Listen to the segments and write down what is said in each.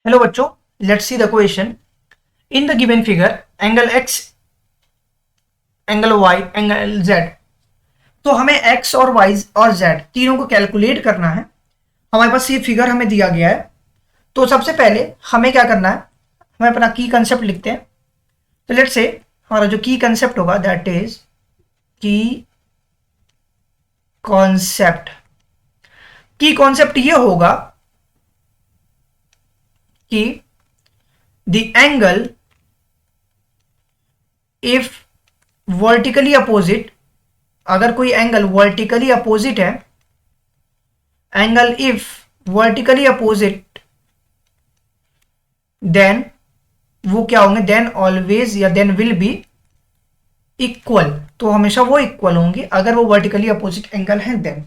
Hello बच्चों, let's see the question. In the given figure angle x, angle y, angle z। तो हमें x और y और z तीनों को कैलकुलेट करना है। हमारे पास ये फिगर हमें दिया गया है। तो सबसे पहले हमें क्या करना है, हमें अपना की कंसेप्ट लिखते हैं। तो लेट्स से हमारा जो की कंसेप्ट होगा that is key concept. Key concept ये होगा कि the angle if vertically opposite, अगर कोई एंगल वर्टिकली अपोजिट है, angle if vertically opposite, then वो क्या होंगे, देन ऑलवेज या देन विल बी इक्वल। तो हमेशा वो इक्वल होंगे अगर वो वर्टिकली अपोजिट एंगल है देन।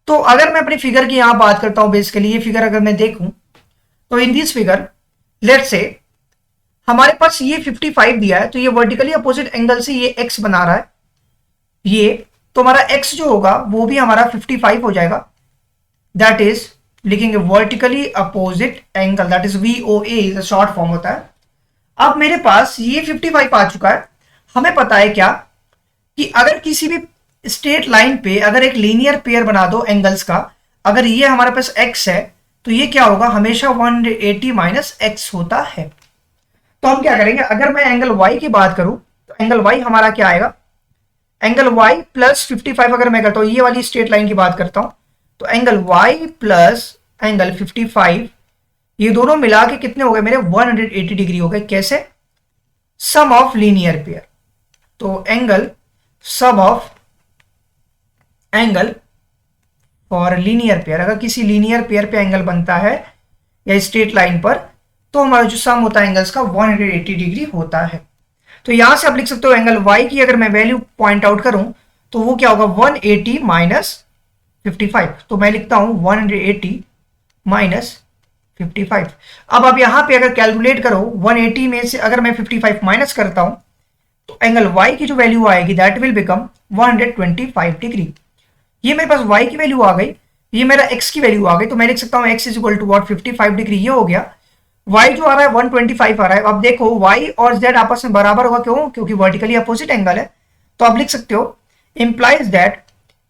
तो अगर मैं अपनी फिगर की यहां बात करता हूं, बेसिकली ये फिगर अगर मैं देखूं तो in this figure let's say हमारे पास ये 55 दिया है, तो ये वर्टिकली अपोजिट एंगल से ये x बना रहा है ये, तो हमारा x जो होगा वो भी हमारा 55 हो जाएगा। दैट इज लिखेंगे vertically opposite angle, that is VOA is short form होता है। अब मेरे पास ये 55 आ चुका है। हमें पता है क्या कि अगर किसी भी स्ट्रेट लाइन पे अगर एक लीनियर पेयर बना दो एंगल्स का, अगर ये हमारे पास x है तो ये क्या होगा, हमेशा 180 माइनस x होता है। तो हम क्या करेंगे, अगर मैं एंगल y की बात करूं तो एंगल y हमारा क्या आएगा, एंगल y प्लस 55 अगर मैं करता हूं, ये वाली स्ट्रेट लाइन की बात करता हूं, तो एंगल y प्लस एंगल 55 ये दोनों मिला के कितने हो गए मेरे, 180 डिग्री हो गए। कैसे, सम ऑफ लीनियर पेयर। तो angle sum of angle for linear pair, अगर किसी लीनियर पेयर पे एंगल बनता है या स्ट्रेट लाइन पर, तो हमारा जो सम होता है एंगल्स का 180 डिग्री होता है। तो यहां से आप लिख सकते हो एंगल y की अगर मैं वैल्यू पॉइंट आउट करूं तो वो क्या होगा, 180 माइनस 55। तो मैं लिखता हूं 180 माइनस 55। अब आप यहां पे अगर कैलकुलेट करो 180 में से अगर मैं 55 माइनस करता हूं तो एंगल y की जो वैल्यू आएगी दैट विल बिकम 125 डिग्री। ये मेरे पास y की वैल्यू आ गई, ये मेरा x की वैल्यू आ गई। तो मैं लिख सकता हूं x is equal to what, 55 degree. ये हो गया। y जो आ रहा है 125 आ रहा है। अब देखो y और z आपस में बराबर होगा, क्यों, क्योंकि वर्टिकली अपोजिट एंगल है। तो आप लिख सकते हो इंप्लाइज दैट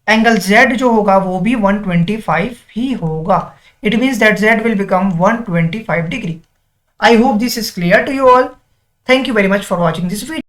एंगल z जो होगा वो भी 125 ही होगा। It means that z will become 125 degree. I hope this is clear to you all. Thank you very much for watching this video.